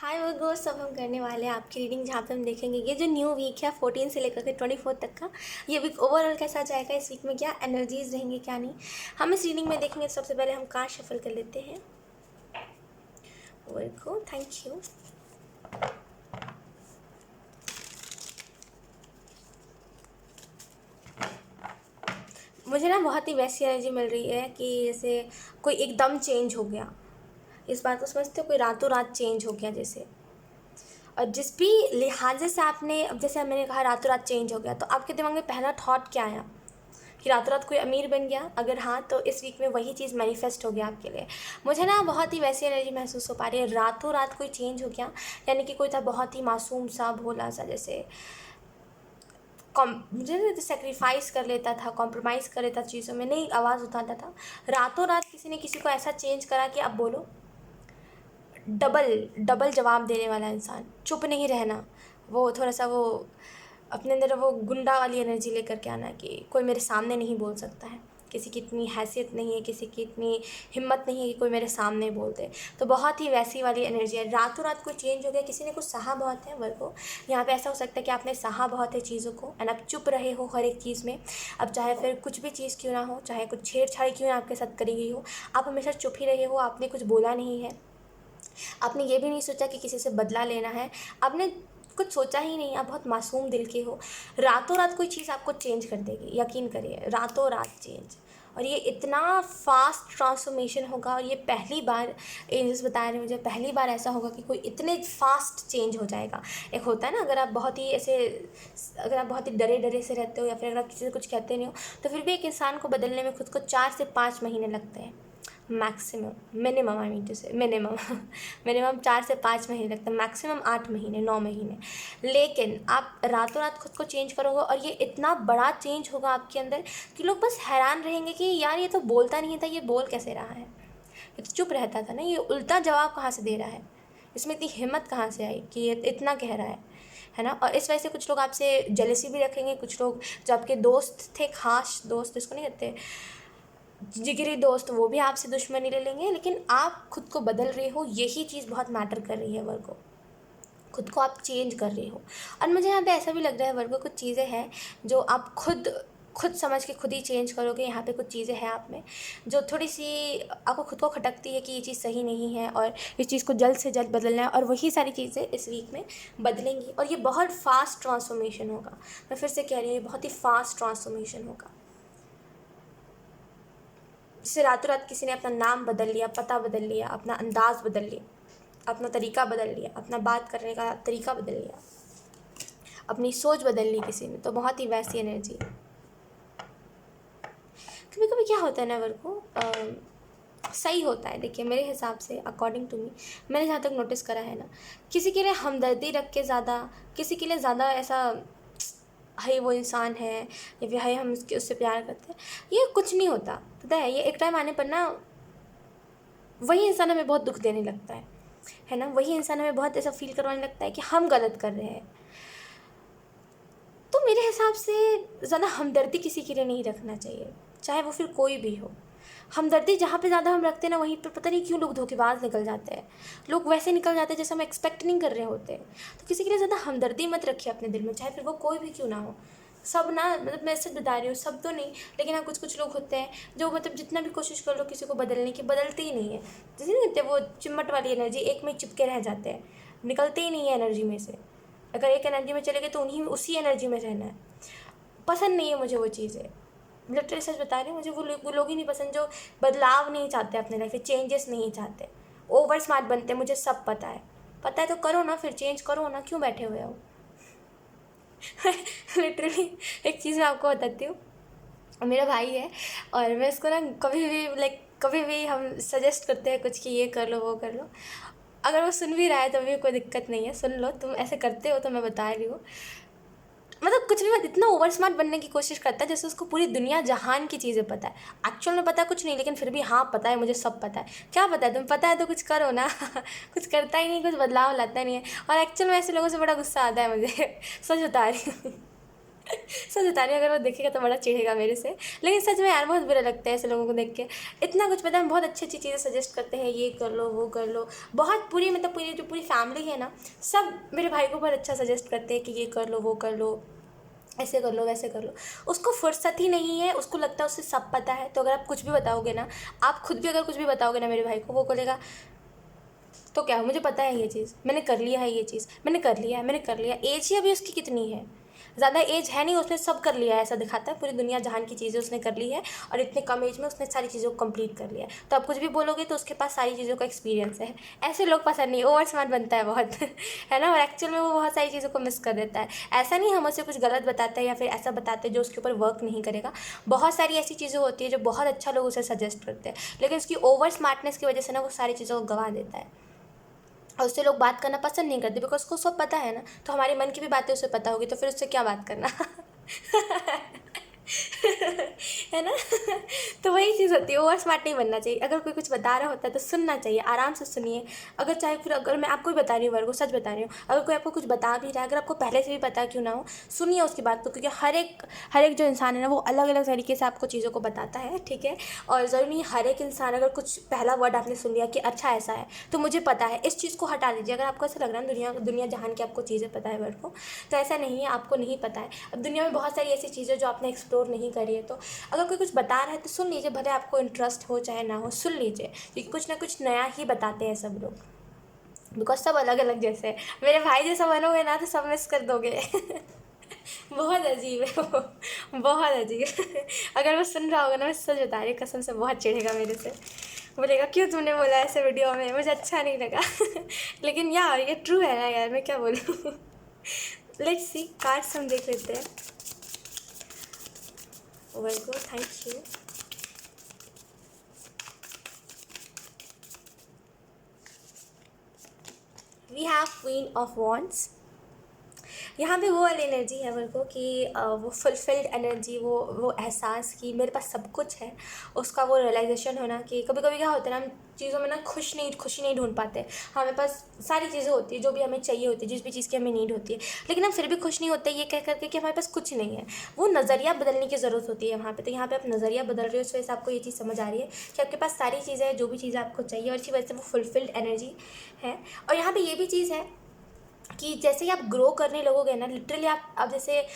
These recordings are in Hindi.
हाय वर्गोस, अब हम करने वाले हैं आपकी रीडिंग जहाँ पे हम देखेंगे ये जो न्यू वीक है 14 से लेकर के 24 तक का। ये वीक ओवरऑल कैसा जाएगा, इस वीक में क्या एनर्जीज रहेंगे क्या नहीं, हम इस रीडिंग में देखेंगे। सबसे पहले हम कार्ड शफल कर लेते हैं। वर्गो थैंक यू। मुझे ना बहुत ही वैसी एनर्जी मिल रही है कि जैसे कोई एकदम चेंज हो गया। इस बात को समझते हो, कोई रातों रात चेंज हो गया जैसे। और जिस भी लिहाजे से आपने, अब जैसे मैंने कहा रातों रात चेंज हो गया, तो आपके दिमाग में पहला थॉट क्या आया कि रातों रात कोई अमीर बन गया? अगर हाँ, तो इस वीक में वही चीज़ मैनिफेस्ट हो गया आपके लिए। मुझे ना बहुत ही वैसी एनर्जी महसूस हो पा रही है, रातों रात कोई चेंज हो गया। यानी कि कोई था बहुत ही मासूम सा, भोला सा, जैसे मुझे सेक्रीफाइस कर लेता था, कॉम्प्रोमाइज़ कर लेता चीज़ों में, नहीं आवाज़ उठाता था। रातों रात किसी ने किसी को ऐसा चेंज करा कि अब बोलो, डबल डबल जवाब देने वाला इंसान, चुप नहीं रहना। वो थोड़ा सा वो अपने अंदर वो गुंडा वाली एनर्जी लेकर के आना कि कोई मेरे सामने नहीं बोल सकता है, किसी की इतनी हैसियत नहीं है, किसी की इतनी हिम्मत नहीं है कि कोई मेरे सामने बोल दे। तो बहुत ही वैसी वाली एनर्जी है। रातों रात कोई चेंज हो गया, किसी ने कुछ सहा बहुत है वर्गो। यहाँ पे ऐसा हो सकता है कि आपने सहा बहुत है चीज़ों को एंड आप चुप रहे हो हर एक चीज़ में। अब चाहे फिर कुछ भी चीज़ क्यों ना हो, चाहे कुछ छेड़छाड़ी क्यों ना आपके साथ करी गई हो, आप हमेशा चुप ही रहे हो। आपने कुछ बोला नहीं है, आपने ये भी नहीं सोचा कि किसी से बदला लेना है, आपने कुछ सोचा ही नहीं। आप बहुत मासूम दिल के हो। रातों रात कोई चीज़ आपको चेंज कर देगी, यकीन करिए, रातों रात चेंज। और ये इतना फास्ट ट्रांसफॉर्मेशन होगा, और ये पहली बार एंजल्स बता रहे हैं मुझे, पहली बार ऐसा होगा कि कोई इतने फास्ट चेंज हो जाएगा। एक होता है ना, अगर आप बहुत ही ऐसे, अगर आप बहुत ही डरे डरे से रहते हो या फिर अगर आप किसी से कुछ कहते नहीं हो, तो फिर भी एक इंसान को बदलने में खुद को 4 से 5 महीने लगते हैं maximum. Minimum, I mean to say minimum minimum 4 से 5 महीने लगते हैं, मैक्सिमम 8 महीने 9 महीने। लेकिन आप रातों रात खुद को चेंज करोगे, और ये इतना बड़ा चेंज होगा आपके अंदर कि लोग बस हैरान रहेंगे कि यार ये तो बोलता नहीं था, ये बोल कैसे रहा है, ये तो चुप रहता था ना, ये उल्टा जवाब कहाँ से दे रहा है, इसमें इतनी हिम्मत कहाँ से आई कि ये इतना कह रहा है ना। और इस वजह से कुछ लोग आपसे जेलसी भी रखेंगे। कुछ लोग जो आपके दोस्त थे, खास दोस्त इसको नहीं कहते, जिगरी दोस्त, वो भी आपसे दुश्मनी ले लेंगे। लेकिन आप खुद को बदल रहे हो, यही चीज़ बहुत मैटर कर रही है वर्गो। खुद को आप चेंज कर रहे हो। और मुझे यहाँ पे ऐसा भी लग रहा है वर्गो, कुछ चीज़ें हैं जो आप खुद समझ के खुद ही चेंज करोगे। यहाँ पे कुछ चीज़ें हैं आप में जो थोड़ी सी आपको खुद को खटकती है कि ये चीज़ सही नहीं है, और इस चीज़ को जल्द से जल्द बदलना है। और वही सारी चीज़ें इस वीक में बदलेंगी, और ये बहुत फास्ट ट्रांसफॉर्मेशन होगा। मैं फिर से कह रही हूँ, ये बहुत ही फास्ट ट्रांसफॉर्मेशन होगा। जैसे रातों रात किसी ने अपना नाम बदल लिया, पता बदल लिया, अपना अंदाज़ बदल लिया, अपना तरीका बदल लिया, अपना बात करने का तरीका बदल लिया, अपनी सोच बदल ली किसी ने, तो बहुत ही वैसी एनर्जी। कभी कभी क्या होता है ना वर्गो, सही होता है। देखिए मेरे हिसाब से, अकॉर्डिंग टू मी, मैंने जहाँ तक नोटिस करा है ना, किसी के लिए हमदर्दी रख के ज़्यादा, किसी के लिए ज़्यादा ऐसा हाय वो इंसान है या फिर हाय हम उससे प्यार करते हैं, ये कुछ नहीं होता। पता है, ये एक टाइम आने पर ना वही इंसान हमें बहुत दुख देने लगता है ना। वही इंसान हमें बहुत ऐसा फील करवाने लगता है कि हम गलत कर रहे हैं। तो मेरे हिसाब से ज़्यादा हमदर्दी किसी के लिए नहीं रखना चाहिए, चाहे वो फिर कोई भी हो। हमदर्दी जहाँ पे ज़्यादा हम रखते हैं ना, वहीं पर पता नहीं क्यों लोग धोखेबाज निकल जाते हैं। लोग वैसे निकल जाते हैं जैसे हम एक्सपेक्ट नहीं कर रहे होते। तो किसी के लिए ज़्यादा हमदर्दी मत रखिए अपने दिल में, चाहे फिर वो कोई भी क्यों ना हो। सब ना, मतलब मैं सच बता रही हूँ, सब तो नहीं, लेकिन हाँ कुछ लोग होते हैं जो मतलब जितना भी कोशिश कर लो किसी को बदलने की, बदलते ही नहीं है। जैसे नहीं कहते वो चिम्मट वाली एनर्जी, एक में चिपके रह जाते हैं, निकलते ही नहीं है एनर्जी में से। अगर एक एनर्जी में चले गए तो उन्हीं उसी एनर्जी में रहना है। पसंद नहीं है मुझे वो चीज़ें, लिटरली सच बता रही हूँ। मुझे वो लोग ही नहीं पसंद जो बदलाव नहीं चाहते अपने लाइफ में, चेंजेस नहीं चाहते। ओवर स्मार्ट बनते, मुझे सब पता है तो करो ना, फिर चेंज करो ना, क्यों बैठे हुए हो। लिटरली एक चीज़ मैं आपको बताती हूँ। मेरा भाई है, और मैं इसको ना कभी भी कभी भी हम सजेस्ट करते हैं कुछ कि ये कर लो वो कर लो, अगर वो सुन भी रहा है तो भी कोई दिक्कत नहीं है, सुन लो, तुम ऐसे करते हो तो मैं बता रही हूँ। मतलब कुछ भी मत, इतना ओवर स्मार्ट बनने की कोशिश करता है जैसे उसको पूरी दुनिया जहान की चीज़ें पता है। एक्चुअल में पता कुछ नहीं, लेकिन फिर भी हाँ पता है, मुझे सब पता है। क्या पता है? तुम पता है तो कुछ करो ना। कुछ करता ही नहीं, कुछ बदलाव लाता नहीं है। और एक्चुअल में ऐसे लोगों से बड़ा गुस्सा आता है मुझे। सच बता रही हूँ। सच बता रही हूँ, अगर वो देखेगा तो बड़ा चिढ़ेगा मेरे से। लेकिन सच में यार बहुत बुरा लगता है ऐसे लोगों को देख के। इतना कुछ पता है, बहुत अच्छी अच्छी चीज़ें सजेस्ट करते हैं, ये कर लो वो कर लो। बहुत पूरी मतलब पूरी जो पूरी फैमिली है ना, सब मेरे भाई को बहुत अच्छा सजेस्ट करते हैं कि ये कर लो वो कर लो, ऐसे कर लो वैसे कर लो। उसको फुर्सत ही नहीं है, उसको लगता है उससे सब पता है। तो अगर आप कुछ भी बताओगे ना, आप खुद भी अगर कुछ भी बताओगे ना मेरे भाई को, वो बोलेगा तो क्या, मुझे पता है ये चीज़, मैंने कर लिया है, ये चीज़ मैंने कर लिया है, मैंने कर लिया। एज ही अभी उसकी कितनी है, ज़्यादा एज है नहीं, उसने सब कर लिया है, ऐसा दिखाता है। पूरी दुनिया जहान की चीज़ें उसने कर ली है, और इतने कम एज में उसने सारी चीज़ों को कंप्लीट कर लिया है। तो आप कुछ भी बोलोगे तो उसके पास सारी चीज़ों का एक्सपीरियंस है। ऐसे लोग पसंद नहीं, ओवर स्मार्ट बनता है बहुत है ना, और एक्चुअल में वो बहुत सारी चीज़ों को मिस कर देता है। ऐसा नहीं हम उसे कुछ गलत बताते हैं या फिर ऐसा बताते हैं जो उसके ऊपर वर्क नहीं करेगा। बहुत सारी ऐसी चीज़ें होती है जो बहुत अच्छा लोग उसे सजेस्ट करते हैं, लेकिन उसकी ओवर स्मार्टनेस की वजह से ना वो सारी चीज़ों को गंवा देता है, और उससे लोग बात करना पसंद नहीं करते, बिकॉज उसको सब पता है ना। तो हमारे मन की भी बातें उसे पता होगी, तो फिर उससे क्या बात करना है ना। तो वही चीज़ होती है, ओवर स्मार्ट नहीं बनना चाहिए। अगर कोई कुछ बता रहा होता है तो सुनना चाहिए, आराम से सुनिए। अगर चाहे फिर, अगर मैं आपको भी बता रही हूँ, वर्ग को सच बता रही हूँ, अगर कोई आपको कुछ बता भी रहा है, अगर आपको पहले से भी पता क्यों ना हो, सुनिए उसकी बात को। क्योंकि हर एक जो इंसान है ना, वो अलग अलग तरीके से आपको चीज़ों को बताता है, ठीक है। और ज़रूरी नहीं हर एक इंसान, अगर कुछ पहला वर्ड आपने सुन लिया कि अच्छा ऐसा है तो मुझे पता है, इस चीज़ को हटा दीजिए। अगर आपको ऐसा लग रहा है दुनिया दुनिया जहान की आपको चीज़ें पता है वर्ग को, तो ऐसा नहीं है, आपको नहीं पता है। अब दुनिया में बहुत सारी ऐसी चीज़ें जो आपने एक्सप्लोर नहीं करी है। तो अगर कोई कुछ बता रहा है तो सुन लीजिए, भले आपको इंटरेस्ट हो चाहे ना हो, सुन लीजिए। क्योंकि कुछ ना कुछ नया ही बताते हैं सब लोग, बिकॉज सब अलग अलग जैसे हैं। मेरे भाई जैसा बनोगे ना तो सब मिस कर दोगे बहुत अजीब है वो, बहुत अजीब अगर वो सुन रहा होगा ना, मैं सच बता रही, कसम से बहुत चिढ़ेगा मेरे से। बोलेगा क्यों तुमने बोला ऐसे वीडियो में, मुझे अच्छा नहीं लगा लेकिन यार ये ट्रू है ना यार, मैं क्या बोलूँ लेट्स सी, कार्ड्स हम देख लेते हैं। Welcome, thank you. We have queen of wands. यहाँ पे वो वाली एनर्जी है वर्गो कि वो फुलफिल्ड एनर्जी, वो एहसास कि मेरे पास सब कुछ है, उसका वो रियलाइजेशन होना। कि कभी कभी क्या होता है ना, हम चीज़ों में ना खुशी नहीं ढूंढ पाते। हमारे पास सारी चीज़ें होती है जो भी हमें चाहिए होती है, जिस भी चीज़ की हमें नीड होती है, लेकिन हम फिर भी खुश नहीं होते, ये कह करके कि हमारे पास कुछ नहीं है। वो नज़रिया बदलने की ज़रूरत होती है वहाँ पे। तो यहाँ पे आप नज़रिया बदल रहे हो, इस वजह से आपको ये चीज़ समझ आ रही है कि आपके पास सारी चीज़ें हैं, जो भी चीज़ें आपको चाहिए, और इसी वजह से वो फुलफिल्ड एनर्जी है। और यहाँ पे ये भी चीज़ है कि जैसे ही आप ग्रो करने लगोगे ना, लिटरली आप जैसे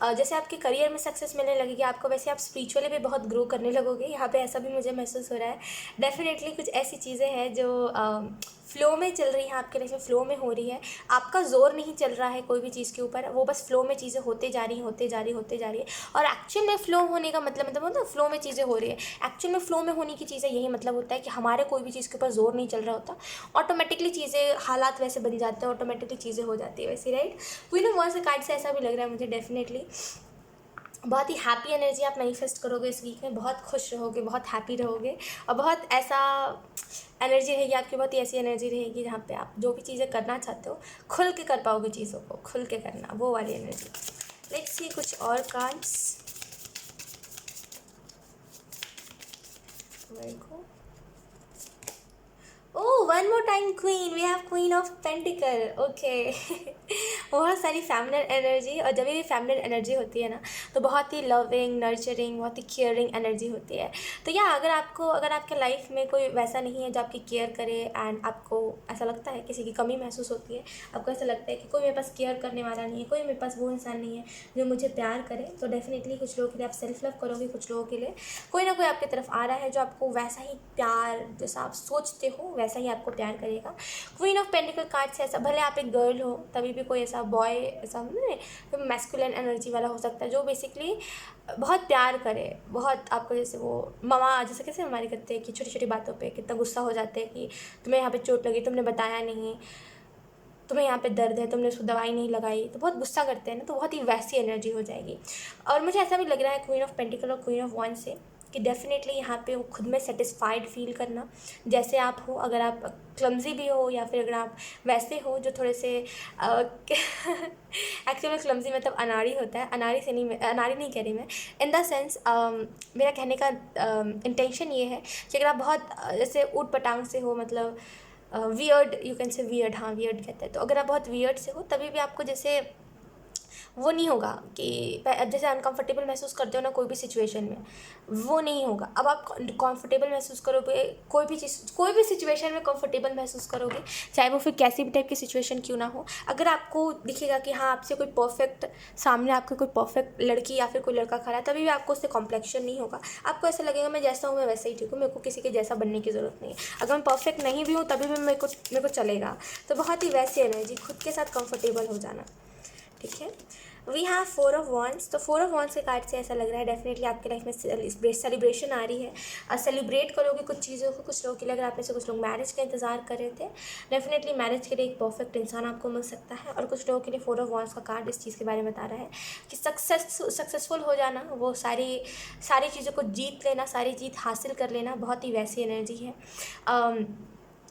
जैसे आपके करियर में सक्सेस मिलने लगेगी आपको, वैसे आप स्पिरिचुअली भी बहुत ग्रो करने लगोगे। यहाँ पे ऐसा भी मुझे महसूस हो रहा है। डेफिनेटली कुछ ऐसी चीज़ें हैं जो फ़्लो में चल रही हैं आपके लाइफ में, फ़्लो में हो रही है। आपका जोर नहीं चल रहा है कोई भी चीज़ के ऊपर, वो बस फ़्लो में चीज़ें होते जा रही है। और एक्चुअल में फ़्लो होने का मतलब होता है फ़्लो में चीज़ें हो रही है। एक्चुअल में फ़्लो में होने की चीज़ें यही मतलब होता है कि हमारे कोई भी चीज़ के ऊपर जोर नहीं चल रहा होता, ऑटोमेटिकली चीज़ें, हालात वैसे बन जाते हैं, ऑटोमेटिकली चीज़ें हो जाती है वैसे, right. Queen of wands card से ऐसा भी लग रहा है मुझे। डेफिनेटली बहुत ही हैप्पी एनर्जी आप मैनिफेस्ट करोगे इस वीक में, बहुत खुश रहोगे, बहुत हैप्पी रहोगे, और बहुत ऐसा एनर्जी रहेगी आपकी, बहुत ही ऐसी एनर्जी रहेगी जहाँ पे आप जो भी चीज़ें करना चाहते हो खुल के कर पाओगे, चीज़ों को खुल के करना, वो वाली एनर्जी। लेट्स सी कुछ और कार्ड्स। देखो, oh one more time queen, we have queen of pentacles, okay बहुत सारी फेमिनिन एनर्जी। और जब भी फेमिनिन एनर्जी होती है ना, तो बहुत ही लविंग, नर्चरिंग, बहुत ही केयरिंग एनर्जी होती है। तो या अगर आपके लाइफ में कोई वैसा नहीं है जो आपकी केयर करे, एंड आपको ऐसा लगता है किसी की कमी महसूस होती है, आपको ऐसा लगता है कि कोई मेरे पास केयर करने वाला नहीं है, कोई मेरे पास वो इंसान नहीं है जो मुझे प्यार करे, तो डेफिनेटली कुछ लोगों के लिए आप सेल्फ लव करोगे, कुछ लोगों के लिए कोई ना कोई आपकी तरफ आ रहा है जो आपको वैसा ही प्यार, जैसा आप सोचते हो वैसा ही आपको प्यार करेगा। क्वीन ऑफ पेंटिकल कार्ड से ऐसा, भले आप एक गर्ल हो तभी भी कोई ऐसा बॉय, ऐसा तो मैस्कुलिन एनर्जी वाला हो सकता है जो बेसिकली बहुत प्यार करे, बहुत आपको, जैसे वो मामा, जैसे कैसे हमारे करते हैं कि छोटी छोटी बातों पे कितना गुस्सा हो जाते हैं कि तुम्हें यहाँ पे चोट लगी, तुमने बताया नहीं, तुम्हें यहाँ पे दर्द है, तुमने उसको दवाई नहीं लगाई, तो बहुत गुस्सा करते हैं ना, तो बहुत ही वैसी एनर्जी हो जाएगी। और मुझे ऐसा भी लग रहा है क्वीन ऑफ पेंटिकल और क्वीन ऑफ वॉन्ड्स से कि डेफिनेटली यहाँ पे वो खुद में सेटिस्फाइड फील करना, जैसे आप हो। अगर आप क्लमजी भी हो या फिर अगर आप वैसे हो जो थोड़े से एक्चुअली में क्लमजी मतलब अनाड़ी होता है, अनाड़ी से नहीं, अनाड़ी नहीं कह रही मैं, इन द सेंस मेरा कहने का इंटेंशन ये है कि अगर आप बहुत जैसे ऊट पटांग से हो, मतलब weird, you can say weird, हाँ वियर्ड कहते हैं। तो अगर आप बहुत वियर्ड से हो तभी भी आपको जैसे वो नहीं होगा कि जैसे अनकंफर्टेबल महसूस करते हो ना कोई भी सिचुएशन में, वो नहीं होगा। अब आप कंफर्टेबल महसूस करोगे, कोई भी सिचुएशन में कंफर्टेबल महसूस करोगे, चाहे वो फिर कैसी भी टाइप की सिचुएशन क्यों ना हो। अगर आपको दिखेगा कि हाँ आपसे कोई परफेक्ट, सामने आपके कोई परफेक्ट लड़की या फिर कोई लड़का खड़ा है, तभी भी आपको उससे कॉम्प्लेक्शन नहीं होगा। आपको ऐसा लगेगा मैं जैसा हूँ मैं वैसे ही ठीक हूँ, मेरे को किसी के जैसा बनने की ज़रूरत नहीं है। अगर मैं परफेक्ट नहीं भी हूँ तभी भी मेरे को चलेगा। तो बहुत ही वैसी एनर्जी, खुद के साथ कंफर्टेबल हो जाना, ठीक है। We have 4 of wands. तो 4 ऑफ वॉन्ड्स के कार्ड से ऐसा लग रहा है डेफिनेटली आपके लाइफ में सेलिब्रेशन आ रही है, और सेलिब्रेट करोगे कुछ चीज़ों को। कुछ लोगों के लिए, अगर आप में से कुछ लोग मैरिज का इंतजार कर रहे थे, डेफिनेटली मैरिज के लिए एक परफेक्ट इंसान आपको मिल सकता है। और कुछ लोगों के लिए 4 ऑफ वॉन्ड्स का कार्ड इस चीज़ के बारे में बता रहा है कि सक्सेसफुल हो जाना, वो सारी चीज़ों को जीत लेना, सारी जीत हासिल कर लेना, बहुत ही वैसी एनर्जी है।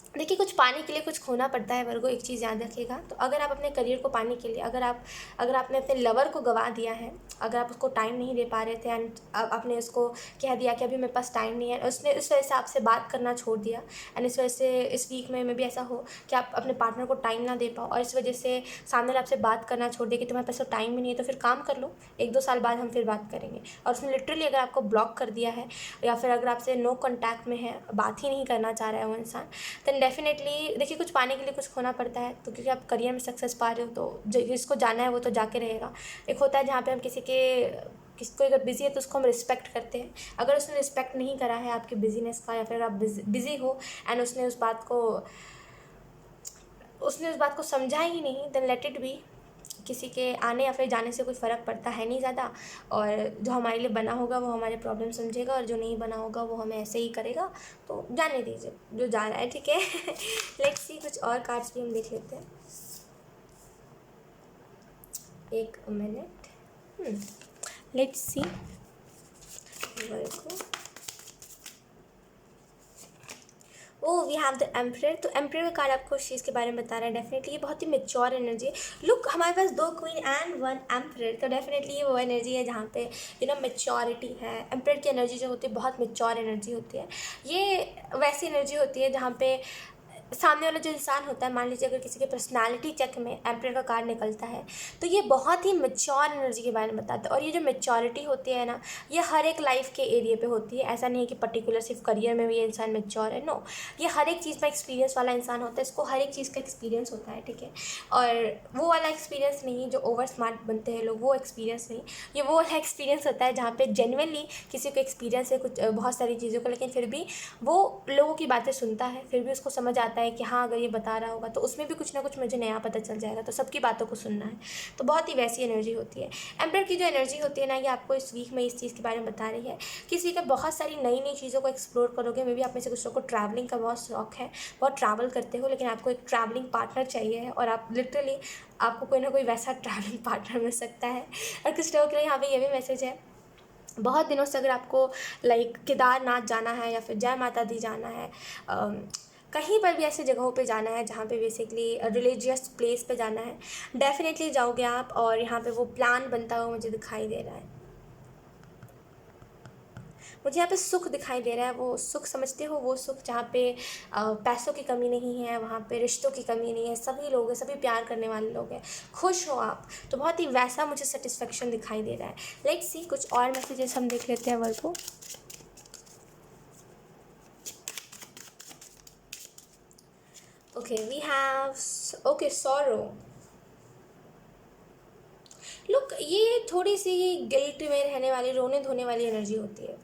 देखिए, कुछ पाने के लिए कुछ खोना पड़ता है वर्गो, एक चीज़ याद रखिएगा। तो अगर आप अपने करियर को पाने के लिए, अगर आपने अपने लवर को गंवा दिया है, अगर आप उसको टाइम नहीं दे पा रहे थे एंड आपने उसको कह दिया कि अभी मेरे पास टाइम नहीं है, उसने इस वजह से आपसे बात करना छोड़ दिया, एंड इस वजह से इस वीक में भी ऐसा हो कि आप अपने पार्टनर को टाइम ना दे पाओ, और इस वजह से सामने वाला आपसे बात करना छोड़ दे कि तुम्हारे पास तो टाइम ही नहीं है, तो फिर काम कर लो, 1-2 साल बाद हम फिर बात करेंगे। और उसने लिटरली अगर आपको ब्लॉक कर दिया है, या फिर अगर आपसे नो कॉन्टैक्ट में है, बात ही नहीं करना चाह रहा है वो इंसान, देन डेफिनेटली देखिए कुछ पाने के लिए कुछ खोना पड़ता है। तो क्योंकि आप करियर में सक्सेस पा रहे हो, तो जिसको जाना है वो तो जाके रहेगा। एक होता है जहाँ पे हम किसी को अगर बिज़ी है तो उसको हम रिस्पेक्ट करते हैं। अगर उसने रिस्पेक्ट नहीं करा है आपके बिजीनेस का, या फिर आप बिज़ी हो एंड उसने उस बात को समझा ही नहीं, देन लेट इट बी। किसी के आने या फिर जाने से कोई फ़र्क पड़ता है नहीं ज़्यादा, और जो हमारे लिए बना होगा वो हमारे प्रॉब्लम समझेगा, और जो नहीं बना होगा वो हमें ऐसे ही करेगा। तो जाने दीजिए जो जा रहा है, ठीक है। लेट्स सी, कुछ और कार्ड्स भी हम देख लेते हैं, 1 minute. Let's see we have the emperor. तो एम्परर का कार्ड आपको उस चीज़ के बारे में बता रहा है, डेफिनेटली ये बहुत ही मेच्योर एनर्जी है। लुक, हमारे पास 2 क्वीन एंड 1 एम्परर, तो डेफिनेटली ये वो एनर्जी है जहाँ पे मेच्योरिटी है। एम्परर की एनर्जी जो होती है बहुत मेच्योर एनर्जी होती है। ये वैसी एनर्जी होती है जहाँ पे सामने वाला जो इंसान होता है, मान लीजिए अगर किसी के पर्सनालिटी चेक में एम्परर का कार्ड निकलता है, तो ये बहुत ही मेच्योर एनर्जी के बारे में बताता है। और ये जो मेच्योरिटी होती है ना, ये हर एक लाइफ के एरिया पे होती है। ऐसा नहीं है कि पर्टिकुलर सिर्फ करियर में भी ये इंसान मेच्योर है, नो, ये हर एक चीज़ में एक्सपीरियंस वाला इंसान होता है। इसको हर एक चीज़ का एक्सपीरियंस होता है, ठीक है। और वो वाला एक्सपीरियंस नहीं जो ओवर स्मार्ट बनते हैं लोग, वो एक्सपीरियंस नहीं, ये वो वाला एक्सपीरियंस होता है जहाँ पे जेन्युइनली किसी को एक्सपीरियंस है कुछ बहुत सारी चीज़ों का, लेकिन फिर भी वो लोगों की बातें सुनता है, फिर भी उसको समझ आता है कि हाँ अगर ये बता रहा होगा तो उसमें भी कुछ ना कुछ मुझे नया पता चल जाएगा, तो सबकी बातों को सुनना है। तो बहुत ही वैसी एनर्जी होती है। एम्परर की जो एनर्जी होती है ना, ये आपको इस वीक में इस चीज़ के बारे में बता रही है, किसी का बहुत सारी नई नई चीज़ों को एक्सप्लोर करोगे। मे भी आप में से कुछ लोगों को ट्रैवलिंग का बहुत शौक है, बहुत ट्रैवल करते हो, लेकिन आपको एक ट्रैवलिंग पार्टनर चाहिए है, और आप लिटरली आपको कोई ना कोई वैसा ट्रैवलिंग पार्टनर मिल सकता है। और कुछ लोगों के लिए यहाँ पे ये भी मैसेज है, बहुत दिनों से अगर आपको लाइक केदारनाथ जाना है या फिर जय माता दी जाना है, कहीं पर भी ऐसी जगहों पे जाना है जहाँ पे बेसिकली रिलीजियस प्लेस पे जाना है, डेफिनेटली जाओगे आप। और यहाँ पे वो प्लान बनता हुआ मुझे दिखाई दे रहा है। मुझे यहाँ पे सुख दिखाई दे रहा है। वो सुख समझते हो, वो सुख जहाँ पे पैसों की कमी नहीं है, वहाँ पे रिश्तों की कमी नहीं है, सभी लोग हैं, सभी प्यार करने वाले लोग हैं, खुश हो आप। तो बहुत ही वैसा मुझे सेटिस्फेक्शन दिखाई दे रहा है। लेट्स सी, कुछ और मैसेजेस हम देख लेते हैं वर्ड को। Okay, we have sorrow. Look, ये थोड़ी सी गिल्ट में रहने वाली, रोने धोने वाली एनर्जी होती है।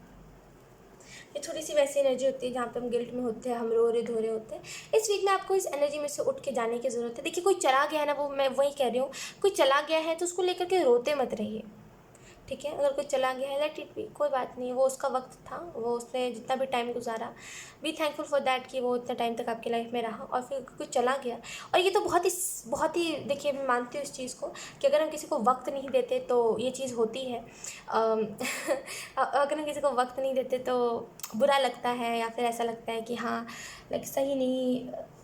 ये थोड़ी सी वैसी एनर्जी होती है जहाँ पे हम गिल्ट में होते हैं, हम रो रहे धो रहे होते हैं। इस वीक में आपको इस एनर्जी में से उठ के जाने की ज़रूरत है। देखिए, कोई चला गया है ना, वो मैं वही कह रही हूँ, कोई चला गया है तो उसको लेकर के रोते मत रहिए, ठीक है। अगर कोई चला गया है, लेट इट बी, कोई बात नहीं, वो उसका वक्त था, वो उसने जितना भी टाइम गुजारा, बी थैंकफुल फॉर दैट कि वो इतना टाइम तक आपकी लाइफ में रहा, और फिर कोई चला गया। और ये तो बहुत ही देखिए, मैं मानती हूँ इस चीज़ को कि अगर हम किसी को वक्त नहीं देते तो ये चीज़ होती है। अगर हम किसी को वक्त नहीं देते तो बुरा लगता है, या फिर ऐसा लगता है कि हाँ लाइक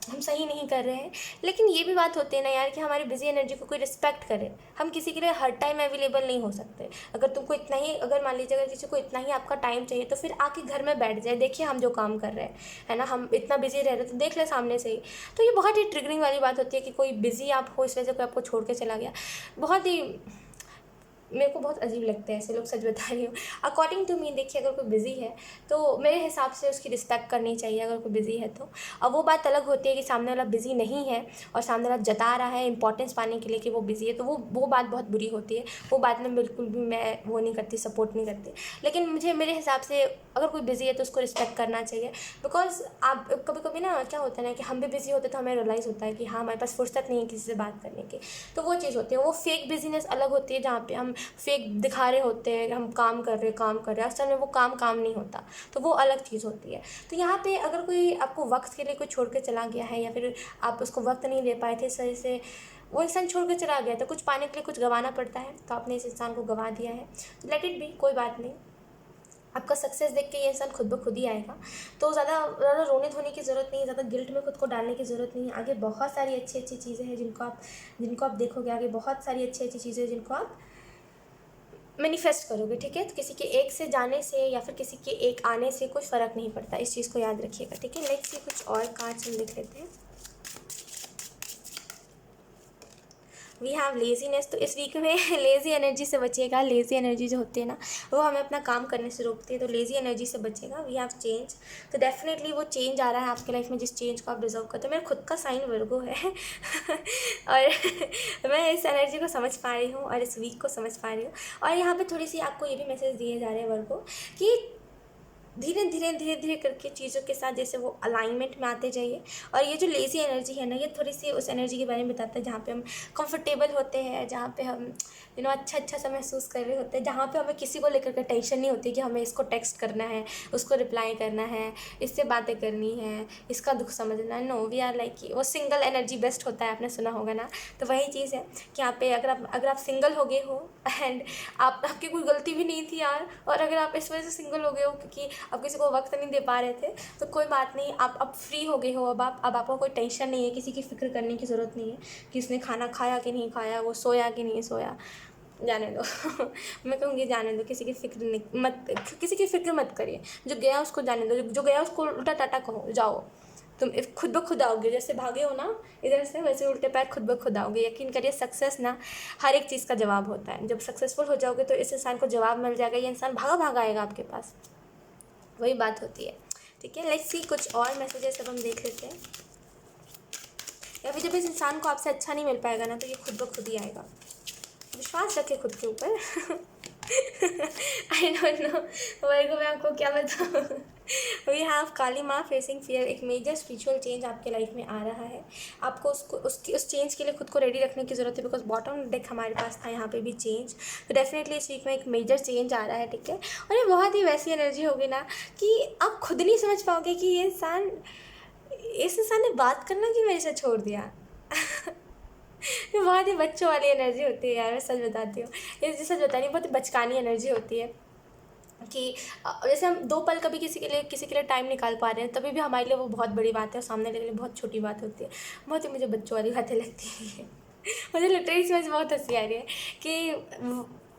हम सही नहीं कर रहे हैं। लेकिन ये भी बात होती है ना यार कि हमारी बिजी एनर्जी को कोई रिस्पेक्ट करे। हम किसी के लिए हर टाइम अवेलेबल नहीं हो सकते। अगर मान लीजिए अगर किसी को इतना ही आपका टाइम चाहिए, तो फिर आके घर में बैठ जाए, देखिए हम जो काम कर रहे हैं, है ना, हम इतना बिजी रह रहे हैं तो देख ले सामने से ही। तो ये बहुत ही ट्रिगरिंग वाली बात होती है कि कोई बिजी आप हो, इस वजह से कोई आपको छोड़ के चला गया। बहुत ही मेरे को बहुत अजीब लगता है ऐसे लोग, सच बता रही हूँ। अकॉर्डिंग टू मी देखिए, अगर कोई बिज़ी है तो मेरे हिसाब से उसकी रिस्पेक्ट करनी चाहिए, अगर कोई बिज़ी है तो। अब वो बात अलग होती है कि सामने वाला बिज़ी नहीं है और सामने वाला जता रहा है इंपॉर्टेंस पाने के लिए कि वो बिज़ी है, तो वो बात बहुत बुरी होती है। वो बात में बिल्कुल भी मैं वो नहीं करती, सपोर्ट नहीं करती। लेकिन मुझे मेरे हिसाब से अगर कोई बिज़ी है तो उसको रिस्पेक्ट करना चाहिए। बिकॉज आप कभी कभी ना क्या होता है ना कि हम भी बिज़ी होते हैं तो हमें रियलाइज़ होता है कि हाँ, हमारे पास फुर्सत नहीं है किसी से बात करने की। तो वो चीज़ होती है, वो फेक बिजीनेस अलग होती है, जहाँ पे हम फेक दिखा रहे होते हैं हम काम कर रहे हैं, असल में वो काम नहीं होता। तो वो अलग चीज़ होती है। तो यहाँ पे अगर कोई आपको वक्त के लिए कोई छोड़ के चला गया है, या फिर आप उसको वक्त नहीं दे पाए थे सही से, वो इंसान छोड़ के चला गया, तो कुछ पाने के लिए कुछ गंवाना पड़ता है, तो आपने इस इंसान को गंवा दिया है। लेट इट बी, कोई बात नहीं। आपका सक्सेस देख के ये इंसान खुद ब खुद ही आएगा। तो ज़्यादा रोने धोने की ज़रूरत नहीं है, ज़्यादा गिल्ट में खुद को डालने की ज़रूरत नहीं है। आगे बहुत सारी अच्छी अच्छी चीज़ें हैं जिनको आप देखोगे, आगे बहुत सारी अच्छी अच्छी चीज़ें जिनको आप मैनिफेस्ट करोगे, ठीक है। तो किसी के एक से जाने से या फिर किसी के एक आने से कुछ फ़र्क नहीं पड़ता, इस चीज़ को याद रखिएगा, ठीक है। नेक्स्ट ये कुछ और कार्ड्स हम देख लेते हैं। We have laziness. तो इस वीक में लेज़ी एनर्जी से बचिएगा। लेज़ी एनर्जी जो होती है ना, वो हमें अपना काम करने से रोकती है, तो लेज़ी एनर्जी से बचेगा। We have change. तो डेफिनेटली वो चेंज आ रहा है आपके लाइफ में, जिस चेंज को आप डिजर्व करते हो। मेरा खुद का साइन वर्गो है और मैं इस एनर्जी को समझ पा रही हूँ और इस वीक को समझ पा रही हूँ। और यहाँ पे थोड़ी सी आपको ये भी मैसेज दिए जा रहे हैं वर्गो कि धीरे धीरे करके चीज़ों के साथ जैसे वो अलाइनमेंट में आते जाइए। और ये जो लेज़ी एनर्जी है ना, ये थोड़ी सी उस एनर्जी के बारे में बताता है जहाँ पे हम कंफर्टेबल होते हैं, जहाँ पे हम अच्छा सा महसूस कर रहे होते हैं, जहाँ पे हमें किसी को लेकर के टेंशन नहीं होती कि हमें इसको टेक्स्ट करना है, उसको रिप्लाई करना है, इससे बातें करनी है, इसका दुख समझना है। नो, वी आर लाइक, वो सिंगल एनर्जी बेस्ट होता है, आपने सुना होगा ना। तो वही चीज़ है कि यहाँ पे अगर आप सिंगल हो गए हो एंड आपकी कोई गलती भी नहीं थी यार, और अगर आप इस वजह से सिंगल हो गए हो क्योंकि आप किसी को वक्त नहीं दे पा रहे थे, तो कोई बात नहीं, आप अब फ्री हो गए हो। अब आपको कोई टेंशन नहीं है, किसी की फ़िक्र करने की ज़रूरत नहीं है कि उसने खाना खाया कि नहीं खाया, वो सोया कि नहीं सोया, जाने दो। मैं कहूँगी जाने दो, किसी की फ़िक्र मत करिए। जो गया उसको जाने दो, जो गया उसको उल्टा टाटा कहो, जाओ। तुम खुद ब खुद आओगे, जैसे भागे हो ना इधर से, वैसे उल्टे पैर खुद ब खुद आओगे। यकीन करिए, सक्सेस ना हर एक चीज़ का जवाब होता है। जब सक्सेसफुल हो जाओगे तो इस इंसान को जवाब मिल जाएगा, ये इंसान भागा आएगा आपके पास, वही बात होती है, ठीक है। लेट्स सी कुछ और मैसेजेस अब हम देख लेते हैं। या फिर जब इस इंसान को आपसे अच्छा नहीं मिल पाएगा ना, तो ये खुद ब खुद ही आएगा। विश्वास रखें खुद के ऊपर। आई डोंट नो वर्ग को मैं आपको क्या बताऊँ। वी हैव काली माँ फेसिंग फियर। एक मेजर स्पिरिचुअल चेंज आपके लाइफ में आ रहा है। आपको उस चेंज के लिए खुद को रेडी रखने की ज़रूरत है, बिकॉज बॉटम डेक हमारे पास था, यहाँ पे भी चेंज। तो डेफिनेटली इस वीक में एक मेजर चेंज आ रहा है, ठीक है। और ये बहुत ही वैसी एनर्जी होगी ना कि आप खुद नहीं समझ पाओगे कि इस इंसान ने बात करना कि मेरे से छोड़ दिया। ये बहुत ही बच्चों वाली एनर्जी होती है यार, मैं सच बताती हूँ। ये सच बता रही हूँ, बहुत ही बचकानी एनर्जी होती है कि जैसे हम 2 पल कभी किसी के लिए टाइम निकाल पा रहे हैं, तभी भी हमारे लिए वो बहुत बड़ी बात है और सामने के लिए बहुत छोटी बात होती है। बहुत ही मुझे बच्चों वाली बातें लगती हैं। मुझे लिटरली समझ बहुत हंसी आ रही है कि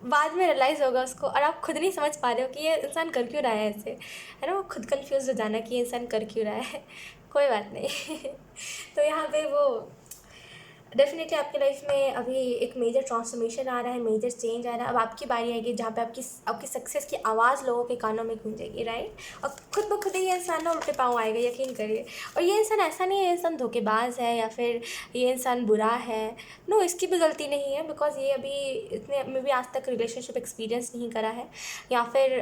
बाद में रियलाइज़ होगा उसको, और आप खुद नहीं समझ पा रहे हो कि ये इंसान कर क्यों रहा है ऐसे, है ना। वो खुद कन्फ्यूज़ हो जाना कि ये इंसान कर क्यों रहा है। कोई बात नहीं। तो यहाँ पे वो डेफिनेटली आपकी लाइफ में अभी एक मेजर ट्रांसफॉर्मेशन आ रहा है, मेजर चेंज आ रहा है। अब आपकी बारी आएगी जहाँ पे आपकी सक्सेस की आवाज़ लोगों के कानों में गूंजेगी, राइट। और खुद ब खुद ही ये इंसान ना उल्टे पाँव आएगा, यकीन करिए। और ये इंसान ऐसा नहीं है ये इंसान धोखेबाज है या फिर ये इंसान बुरा है, नो, इसकी भी गलती नहीं है। बिकॉज ये अभी इतने में भी आज तक रिलेशनशिप एक्सपीरियंस नहीं करा है, या फिर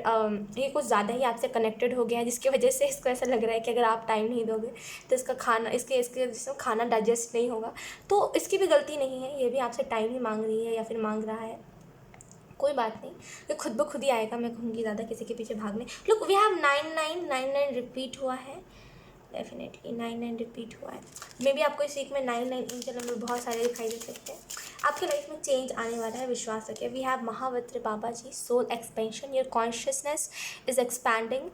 ये कुछ ज़्यादा ही आपसे कनेक्टेड हो गया है, जिसकी वजह से इसको ऐसा लग रहा है कि अगर आप टाइम नहीं दोगे तो इसका खाना इसके जिसमें खाना डाइजेस्ट नहीं होगा। तो इसकी भी गलती नहीं है, ये भी आपसे टाइम ही मांग रही है या फिर मांग रहा है। कोई बात नहीं, ये खुद ब खुद ही आएगा। मैं कहूँगी ज़्यादा किसी के पीछे भागने। लुक, वी हैव 9999 रिपीट हुआ है, डेफिनेटली 99 रिपीट हुआ है। मे बी आपको इस वीक में 99 एंजल नंबर बहुत सारे दिखाई दे सकते हैं। आपके लाइफ में चेंज आने वाला है, विश्वास रखिए। We have Mahavatar Baba ji, soul expansion, your consciousness is expanding.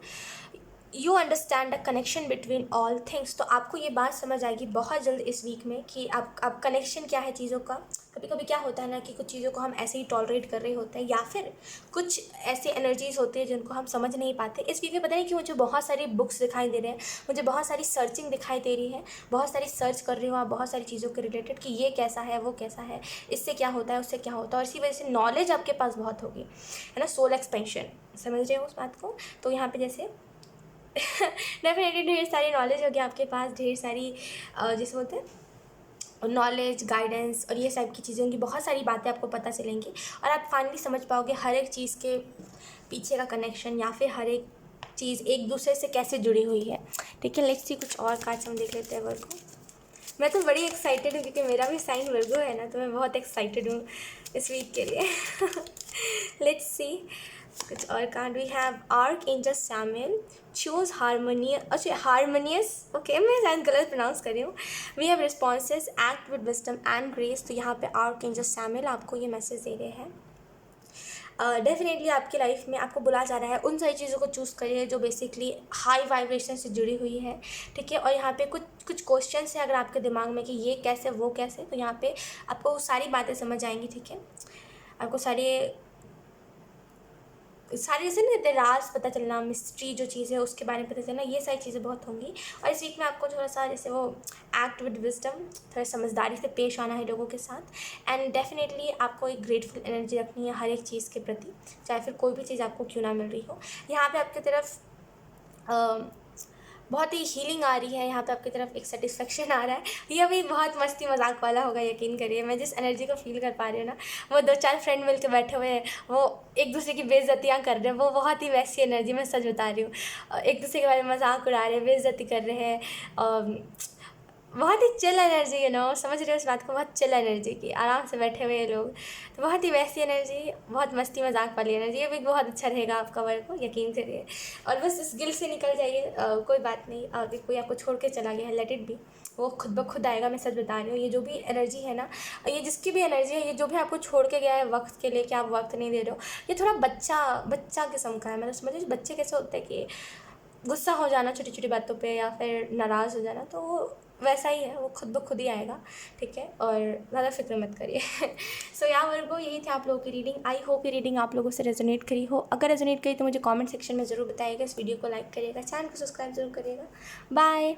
You understand the connection between all things. तो आपको ये बात समझ आएगी बहुत जल्द इस वीक में कि आप कनेक्शन क्या है चीज़ों का। कभी कभी क्या होता है ना कि कुछ चीज़ों को हम ऐसे ही टॉलरेट कर रहे होते हैं, या फिर कुछ ऐसी एनर्जीज होती है जिनको हम समझ नहीं पाते। इस वीक में पता नहीं क्यों मुझे बहुत सारी बुक्स दिखाई दे रहे हैं, मुझे बहुत सारी सर्चिंग दिखाई दे रही है, बहुत सारी सर्च कर रही हूँ आप बहुत सारी चीज़ों के रिलेटेड कि ये कैसा है, वो कैसा है, इससे क्या होता है, उससे क्या होता है, और इसी वजह से नॉलेज आपके पास बहुत होगी, है ना। सोल एक्सपेंशन, समझ रहे हो उस बात को। तो यहाँ पे जैसे डेफिनेटली ढेर सारी नॉलेज होगी आपके पास, ढेर सारी जैसे होते हैं नॉलेज, गाइडेंस और ये सब की चीज़ों की बहुत सारी बातें आपको पता चलेंगी, और आप फाइनली समझ पाओगे हर एक चीज़ के पीछे का कनेक्शन, या फिर हर एक चीज़ एक दूसरे से कैसे जुड़ी हुई है। ठीक है, लेट्स सी कुछ और कार्ड्स हम देख लेते हैं वर्गो। मैं तो बड़ी एक्साइटेड हूँ क्योंकि मेरा भी साइन वर्गो है ना, तो मैं बहुत एक्साइटेड हूँ इस वीक के लिए। लेट्स सी कुछ और card. We have archangel Samuel, choose harmonious, अच्छा हारमोनियस, ओके मैं शायद गलत प्रोनाउंस कर रही हूँ। We have responses, act with wisdom and grace. तो यहाँ पे आर्क एंजल सैमुअल आपको ये मैसेज दे रहे हैं। डेफिनेटली आपकी लाइफ में आपको बुला जा रहा है उन सारी चीज़ों को चूज़ करिए जो बेसिकली हाई वाइब्रेशन से जुड़ी हुई है। ठीक है, और यहाँ पे कुछ कुछ क्वेश्चंस है अगर आपके दिमाग में कि ये कैसे वो कैसे, तो यहाँ पे आपको सारी बातें समझ आएंगी। ठीक है, आपको सारी जैसे नहीं कहते राज पता चलना, मिस्ट्री जो चीज़ है उसके बारे में पता चलना, ये सारी चीज़ें बहुत होंगी। और इस वीक में आपको थोड़ा सा जैसे वो एक्ट विद विजडम, थोड़ा समझदारी से पेश आना है लोगों के साथ। एंड डेफिनेटली आपको एक ग्रेटफुल एनर्जी रखनी है हर एक चीज़ के प्रति, चाहे फिर कोई भी चीज़ आपको क्यों ना मिल रही हो। यहाँ पे आपकी तरफ बहुत ही हीलिंग आ रही है, यहाँ पे आपकी तरफ एक सेटिस्फेक्शन आ रहा है। ये भी बहुत मस्ती मजाक वाला होगा, यकीन करिए। मैं जिस एनर्जी को फील कर पा रही हूँ ना, वो 2-4 फ्रेंड मिल के बैठे हुए हैं, वो एक दूसरे की बेइज्जतियाँ कर रहे हैं, वो बहुत ही वैसी एनर्जी, मैं सच बता रही हूँ। एक दूसरे के बारे में मजाक उड़ा रहे हैं, बेइज्जती कर रहे हैं, बहुत ही चिल एनर्जी, समझ रहे हो इस बात को, बहुत चिल एनर्जी की, आराम से बैठे हुए लोग, तो बहुत ही वैसी एनर्जी, बहुत मस्ती मजाक वाली एनर्जी। ये भी बहुत अच्छा रहेगा आपका वर्क को, यकीन करिए। और बस इस गिल से निकल जाइए, कोई बात नहीं, अगर कोई आपको छोड़ के चला गया है, लेट इट बी, वो खुद ब खुद आएगा, मैं सच बता रही हूँ। ये जो भी एनर्जी है ना, ये जिसकी भी एनर्जी है, ये जो भी आपको छोड़ के गया है वक्त के लिए कि आप वक्त नहीं दे रहे हो, ये थोड़ा बच्चा किस्म का है। मतलब समझिए बच्चे कैसे होते हैं कि गुस्सा हो जाना छोटी छोटी बातों पे, या फिर नाराज़ हो जाना, तो वो वैसा ही है, वो खुद ब खुद ही आएगा। ठीक है, और ज़्यादा फिक्र मत करिए। सो यहाँ वर्गो, यही थी आप लोगों की रीडिंग। आई होप ये रीडिंग आप लोगों से रेजोनेट करी हो। अगर रेजोनेट करी तो मुझे कमेंट सेक्शन में ज़रूर बताइएगा, इस वीडियो को लाइक करिएगा, चैनल को सब्सक्राइब जरूर करिएगा। बाय।